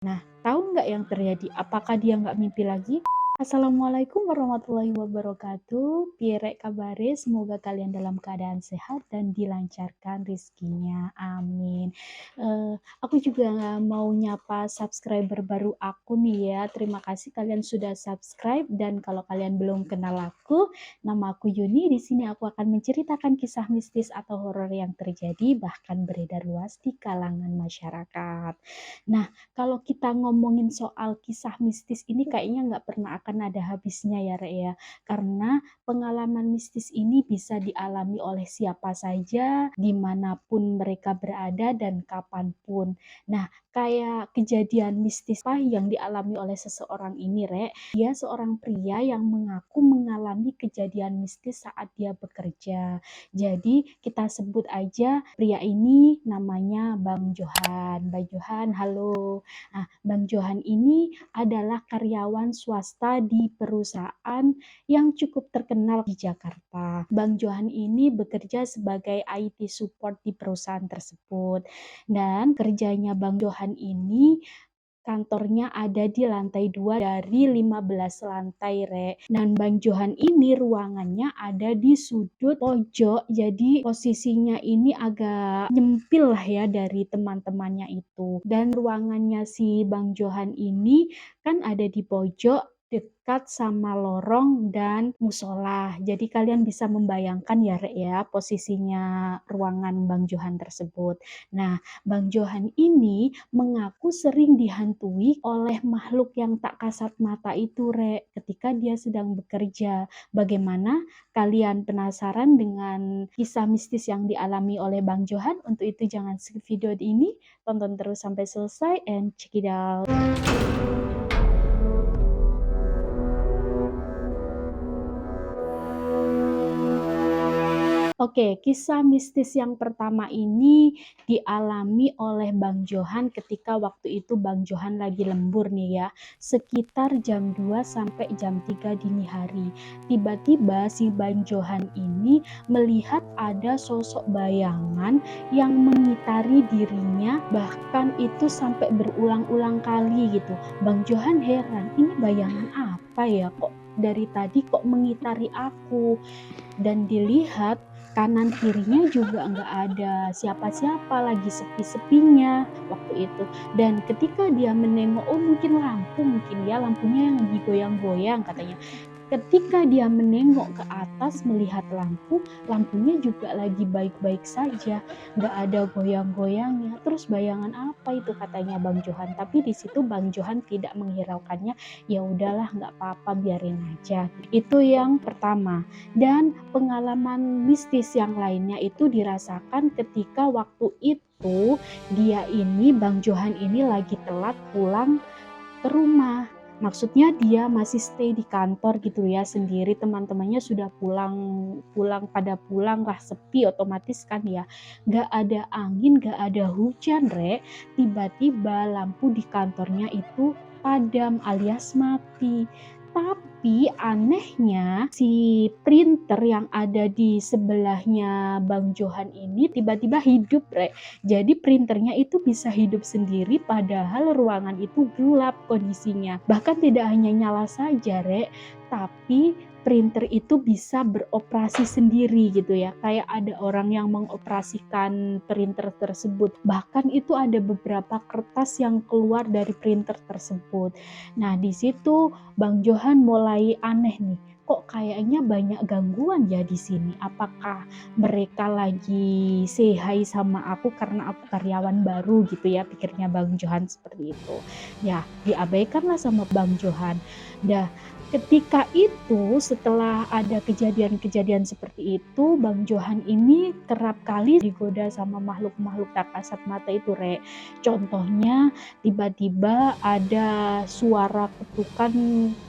Nah, tahu nggak yang terjadi? Apakah dia nggak mimpi lagi? Assalamualaikum warahmatullahi wabarakatuh. Piye kabare? Semoga kalian dalam keadaan sehat dan dilancarkan rezekinya. Amin. Aku juga mau nyapa subscriber baru aku nih ya. Terima kasih kalian sudah subscribe dan kalau kalian belum kenal aku, nama aku Yuni. Di sini aku akan menceritakan kisah mistis atau horor yang terjadi bahkan beredar luas di kalangan masyarakat. Nah, kalau kita ngomongin soal kisah mistis ini kayaknya nggak pernah akan ada habisnya ya, Rek, ya. Karena pengalaman mistis ini bisa dialami oleh siapa saja, dimanapun mereka berada dan kapanpun. Nah, kayak kejadian mistis apa yang dialami oleh seseorang ini, Rek. Dia seorang pria yang mengaku mengalami kejadian mistis saat dia bekerja. Jadi kita sebut aja pria ini namanya Bang Johan. Bang Johan, halo. Nah, Bang Johan ini adalah karyawan swasta di perusahaan yang cukup terkenal di Jakarta. Bang Johan ini bekerja sebagai IT support di perusahaan tersebut. Dan kerjanya Bang Johan ini kantornya ada di lantai 2 dari 15 lantai, Rek. Dan Bang Johan ini ruangannya ada di sudut pojok, jadi posisinya ini agak nyempil lah ya dari teman-temannya itu. Dan ruangannya si Bang Johan ini kan ada di pojok dekat sama lorong dan musola. Jadi kalian bisa membayangkan ya, Rek ya, posisinya ruangan Bang Johan tersebut. Nah, Bang Johan ini mengaku sering dihantui oleh makhluk yang tak kasat mata itu, Rek, ketika dia sedang bekerja. Bagaimana? Kalian penasaran dengan kisah mistis yang dialami oleh Bang Johan? Untuk itu jangan skip video ini, tonton terus sampai selesai and check it out. Oke, kisah mistis yang pertama ini dialami oleh Bang Johan ketika waktu itu Bang Johan lagi lembur nih ya, sekitar jam 2 sampai jam 3 dini hari. Tiba-tiba si Bang Johan ini melihat ada sosok bayangan yang mengitari dirinya, bahkan itu sampai berulang-ulang kali gitu. Bang Johan heran, ini bayangan apa ya? Kok dari tadi kok mengitari aku? Dan dilihat kanan kirinya juga nggak ada siapa-siapa, lagi sepi-sepinya waktu itu. Dan ketika dia menengok, oh mungkin lampu, mungkin ya lampunya yang lagi goyang-goyang katanya. Ketika dia menengok ke atas melihat lampu, lampunya juga lagi baik-baik saja, nggak ada goyang-goyangnya. Terus bayangan apa itu katanya Bang Johan. Tapi di situ Bang Johan tidak menghiraukannya. Ya udahlah, nggak apa-apa, biarin aja. Itu yang pertama. Dan pengalaman mistis yang lainnya itu dirasakan ketika waktu itu dia ini, Bang Johan ini lagi telat pulang ke rumah. Maksudnya dia masih stay di kantor gitu ya sendiri, teman-temannya sudah pulang pulang pada pulang lah, sepi otomatis kan ya. Gak ada angin, gak ada hujan, Rek. Tiba-tiba lampu di kantornya itu padam alias mati. Tapi anehnya si printer yang ada di sebelahnya Bang Johan ini tiba-tiba hidup, Rek. Jadi printernya itu bisa hidup sendiri padahal ruangan itu gelap kondisinya. Bahkan tidak hanya nyala saja, Rek, tapi printer itu bisa beroperasi sendiri gitu ya. Kayak ada orang yang mengoperasikan printer tersebut. Bahkan itu ada beberapa kertas yang keluar dari printer tersebut. Nah, di situ Bang Johan mulai aneh nih. Kok kayaknya banyak gangguan ya di sini? Apakah mereka lagi say hi sama aku karena aku karyawan baru gitu ya, pikirnya Bang Johan seperti itu. Ya, diabaikanlah sama Bang Johan. Dah, ketika itu setelah ada kejadian-kejadian seperti itu, Bang Johan ini kerap kali digoda sama makhluk-makhluk tak kasat mata itu, Rek. Contohnya tiba-tiba ada suara ketukan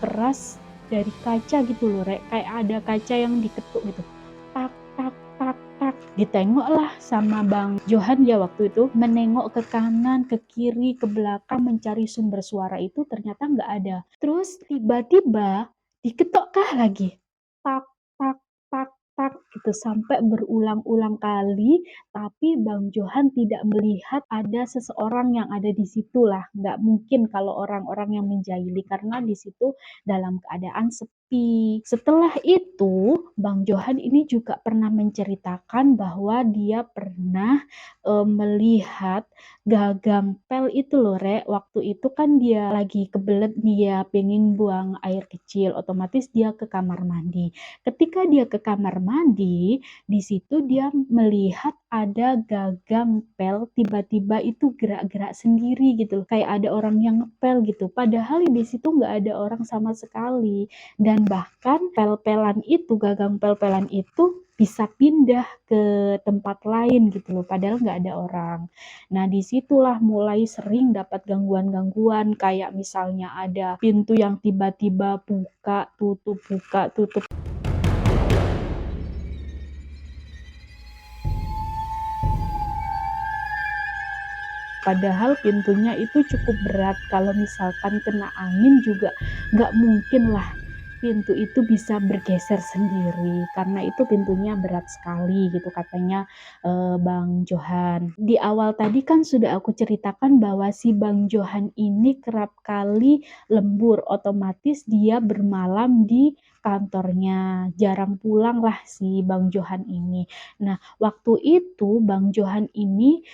keras dari kaca gitu loh, Rek. Kayak ada kaca yang diketuk gitu. Tak tak tak tak. Ditengoklah sama Bang Johan ya waktu itu, menengok ke kanan, ke kiri, ke belakang mencari sumber suara itu ternyata nggak ada. Terus tiba-tiba diketokkah lagi. Tak tak tak. gitu sampai berulang-ulang kali, tapi Bang Johan tidak melihat ada seseorang yang ada di situ lah. Nggak mungkin kalau orang-orang yang menjahili karena di situ dalam keadaan sepi. Setelah itu, Bang Johan ini juga pernah menceritakan bahwa dia pernah melihat gagang pel itu loh, Rek. Waktu itu kan dia lagi kebelet nih ya, pengen buang air kecil, otomatis dia ke kamar mandi. Ketika dia ke kamar mandi, di situ dia melihat ada gagang pel tiba-tiba itu gerak-gerak sendiri gitu, kayak ada orang yang ngepel gitu. Padahal di situ nggak ada orang sama sekali. Dan bahkan pel-pelan itu, gagang pel-pelan itu bisa pindah ke tempat lain gitu loh, padahal nggak ada orang. Nah, disitulah mulai sering dapat gangguan-gangguan kayak misalnya ada pintu yang tiba-tiba buka, tutup. Padahal pintunya itu cukup berat, kalau misalkan kena angin juga nggak mungkin lah pintu itu bisa bergeser sendiri, karena itu pintunya berat sekali gitu katanya Bang Johan. Di awal tadi kan sudah aku ceritakan bahwa si Bang Johan ini kerap kali lembur, otomatis dia bermalam di kantornya, jarang pulang lah si Bang Johan ini. Nah, waktu itu Bang Johan ini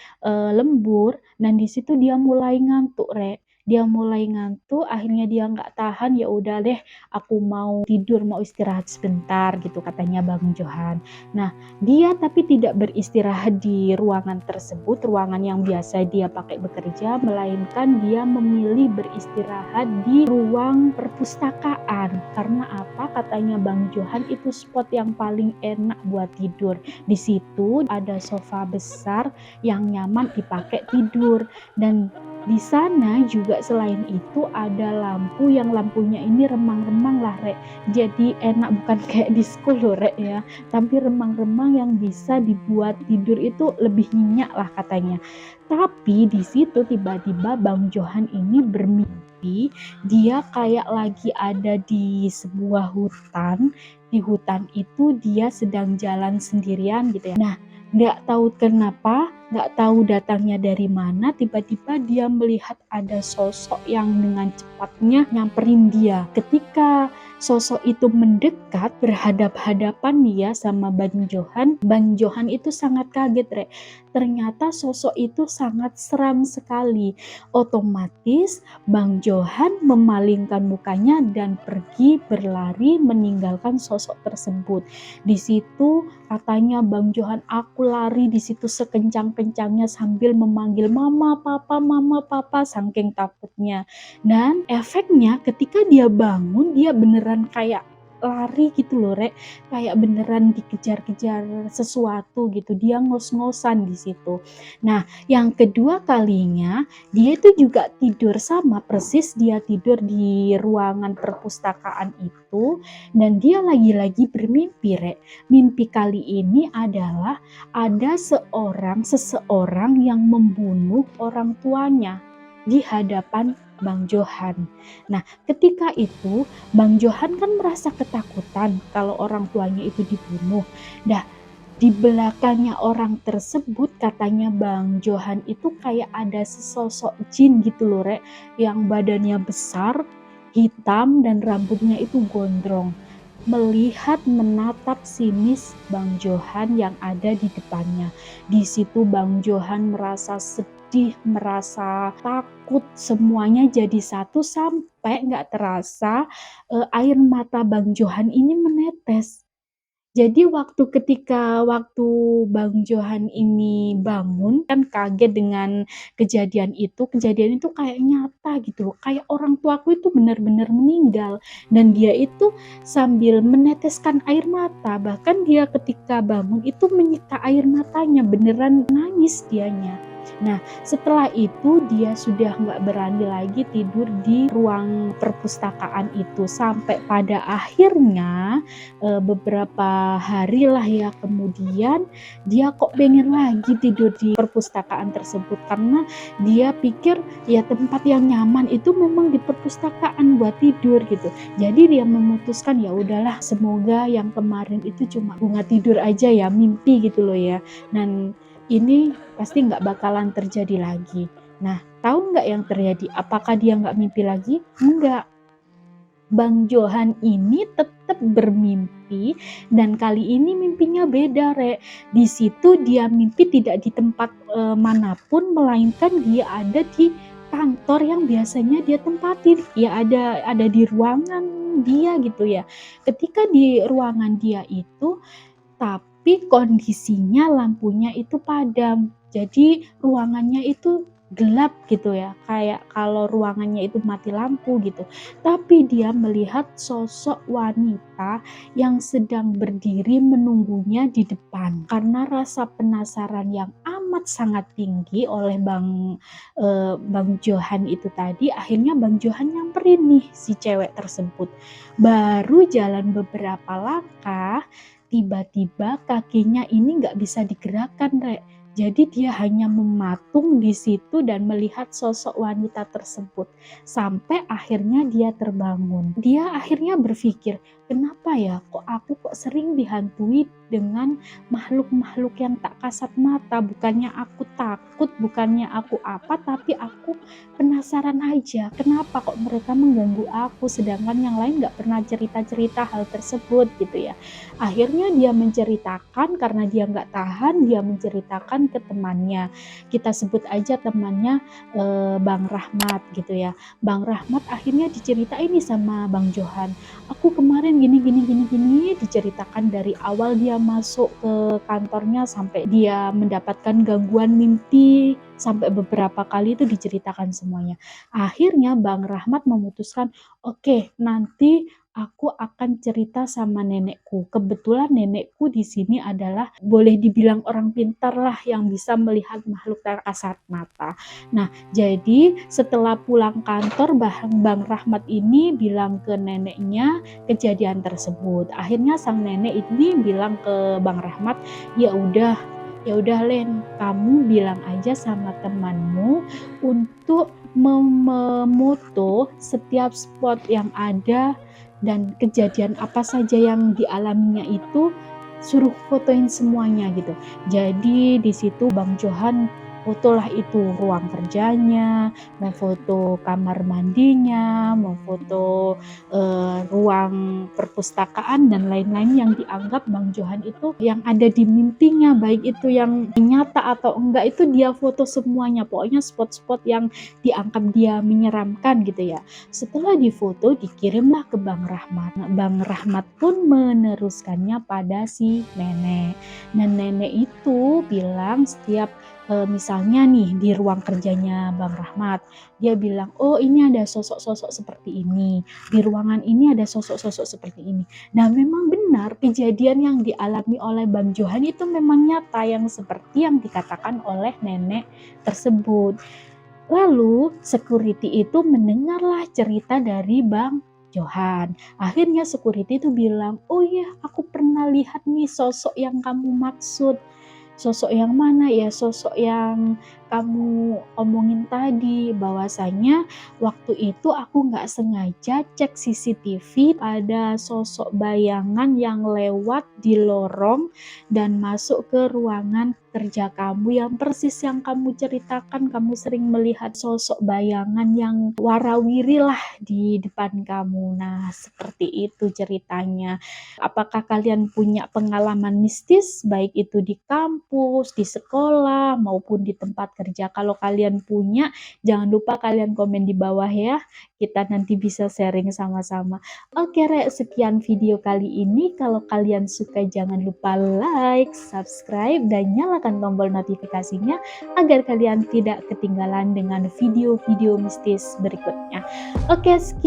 lembur dan di situ dia mulai ngantuk, Rek. Dia mulai ngantuk, akhirnya dia nggak tahan, ya udah deh, aku mau tidur, mau istirahat sebentar gitu katanya Bang Johan. Nah, dia tapi tidak beristirahat di ruangan tersebut, ruangan yang biasa dia pakai bekerja, melainkan dia memilih beristirahat di ruang perpustakaan. Karena apa? Katanya Bang Johan itu spot yang paling enak buat tidur. Di situ ada sofa besar yang nyaman dipakai tidur, dan di sana juga selain itu ada lampu yang lampunya ini remang-remang lah, Rek. Jadi enak, bukan kayak disco loh, Rek ya, tapi remang-remang yang bisa dibuat tidur itu lebih nyenyak lah katanya. Tapi di situ tiba-tiba Bang Johan ini bermimpi dia kayak lagi ada di sebuah hutan. Di hutan itu dia sedang jalan sendirian gitu ya. Nah, nggak tahu kenapa, nggak tahu datangnya dari mana, tiba-tiba dia melihat ada sosok yang dengan cepatnya nyamperin dia. Ketika sosok itu mendekat berhadap-hadapan dia sama Bang Johan itu sangat kaget, Rek. Ternyata sosok itu sangat seram sekali. Otomatis Bang Johan memalingkan mukanya dan pergi berlari meninggalkan sosok tersebut. Di situ katanya Bang Johan, aku lari di situ sekencang-kencangnya sambil memanggil mama papa saking takutnya. Dan efeknya ketika dia bangun, dia beneran kayak lari gitu loh, Rek, kayak beneran dikejar-kejar sesuatu gitu, dia ngos-ngosan di situ. Nah, yang kedua kalinya dia itu juga tidur sama persis, dia tidur di ruangan perpustakaan itu, dan dia lagi-lagi bermimpi, Rek. Mimpi kali ini adalah ada seseorang yang membunuh orang tuanya di hadapan Bang Johan. Nah, ketika itu Bang Johan kan merasa ketakutan kalau orang tuanya itu dibunuh. Nah, di belakangnya orang tersebut katanya Bang Johan itu kayak ada sesosok jin gitu loh, Rek, yang badannya besar, hitam, dan rambutnya itu gondrong. Melihat menatap sinis Bang Johan yang ada di depannya. Di situ Bang Johan merasa sedih, merasa takut, semuanya jadi satu sampai nggak terasa air mata Bang Johan ini menetes. Jadi waktu Bang Johan ini bangun kan kaget dengan kejadian itu kayak nyata gitu loh, kayak orang tuaku itu benar-benar meninggal, dan dia itu sambil meneteskan air mata, bahkan dia ketika bangun itu menyita air matanya, beneran nangis dianya. Nah, setelah itu dia sudah nggak berani lagi tidur di ruang perpustakaan itu, sampai pada akhirnya, beberapa hari lah ya kemudian, dia kok pengen lagi tidur di perpustakaan tersebut, karena dia pikir ya tempat yang nyaman itu memang di perpustakaan buat tidur gitu. Jadi dia memutuskan, ya udahlah semoga yang kemarin itu cuma bunga tidur aja ya, mimpi gitu loh ya. Dan ini pasti nggak bakalan terjadi lagi. Nah, tahu nggak yang terjadi? Apakah dia nggak mimpi lagi? Enggak. Bang Johan ini tetap bermimpi dan kali ini mimpinya beda, Rek. Di situ dia mimpi tidak di tempat manapun, melainkan dia ada di kantor yang biasanya dia tempatin. Ya ada di ruangan dia gitu ya. Ketika di ruangan dia itu, tapi kondisinya lampunya itu padam. Jadi ruangannya itu gelap gitu ya, kayak kalau ruangannya itu mati lampu gitu. Tapi dia melihat sosok wanita yang sedang berdiri menunggunya di depan. Karena rasa penasaran yang amat sangat tinggi oleh Bang Johan itu tadi, akhirnya Bang Johan nyamperin nih si cewek tersebut. Baru jalan beberapa langkah, tiba-tiba kakinya ini nggak bisa digerakkan, Rek. Jadi dia hanya mematung di situ dan melihat sosok wanita tersebut. Sampai akhirnya dia terbangun. Dia akhirnya berpikir, kenapa ya kok sering dihantui dengan makhluk-makhluk yang tak kasat mata. Bukannya aku takut, bukannya aku apa, tapi aku penasaran aja. Kenapa kok mereka mengganggu aku, sedangkan yang lain nggak pernah cerita-cerita hal tersebut gitu ya. Akhirnya dia menceritakan, karena dia nggak tahan, dia menceritakan ke temannya. Kita sebut aja temannya Bang Rahmat gitu ya. Bang Rahmat akhirnya diceritain nih sama Bang Johan. Aku kemarin gini diceritakan dari awal dia masuk ke kantornya sampai dia mendapatkan gangguan mimpi, sampai beberapa kali itu diceritakan semuanya. Akhirnya Bang Rahmat memutuskan, oke, nanti aku akan cerita sama nenekku. Kebetulan nenekku di sini adalah boleh dibilang orang pintar lah yang bisa melihat makhluk tak kasat mata. Nah, jadi setelah pulang kantor, Bang Rahmat ini bilang ke neneknya kejadian tersebut. Akhirnya sang nenek ini bilang ke Bang Rahmat, ya udah Len, kamu bilang aja sama temanmu untuk memoto setiap spot yang ada dan kejadian apa saja yang dialaminya itu, suruh fotoin semuanya gitu. Jadi di situ Bang Johan fotolah itu ruang kerjanya, memfoto kamar mandinya, memfoto ruang perpustakaan dan lain-lain yang dianggap Bang Johan itu yang ada di mimpinya, baik itu yang nyata atau enggak, itu dia foto semuanya. Pokoknya spot-spot yang dianggap dia menyeramkan gitu ya. Setelah difoto, dikirimlah ke Bang Rahmat. Bang Rahmat pun meneruskannya pada si nenek. Dan nenek itu bilang setiap misalnya nih di ruang kerjanya Bang Rahmat, dia bilang, oh ini ada sosok-sosok seperti ini, di ruangan ini ada sosok-sosok seperti ini. Nah memang benar kejadian yang dialami oleh Bang Johan itu memang nyata, yang seperti yang dikatakan oleh nenek tersebut. Lalu security itu mendengarlah cerita dari Bang Johan. Akhirnya security itu bilang, oh iya aku pernah lihat nih sosok yang kamu maksud. Sosok yang mana ya? Sosok yang kamu omongin tadi, bahwasanya waktu itu aku nggak sengaja cek CCTV, ada sosok bayangan yang lewat di lorong dan masuk ke ruangan kerja kamu, yang persis yang kamu ceritakan, kamu sering melihat sosok bayangan yang warawiri lah di depan kamu. Nah seperti itu ceritanya. Apakah kalian punya pengalaman mistis, baik itu di kampus, di sekolah, maupun di tempat kerja? Kalau kalian punya, jangan lupa kalian komen di bawah ya. Kita nanti bisa sharing sama-sama. Oke, Rek, sekian video kali ini. Kalau kalian suka, jangan lupa like, subscribe, dan nyalakan tombol notifikasinya agar kalian tidak ketinggalan dengan video-video mistis berikutnya. Oke, sekian.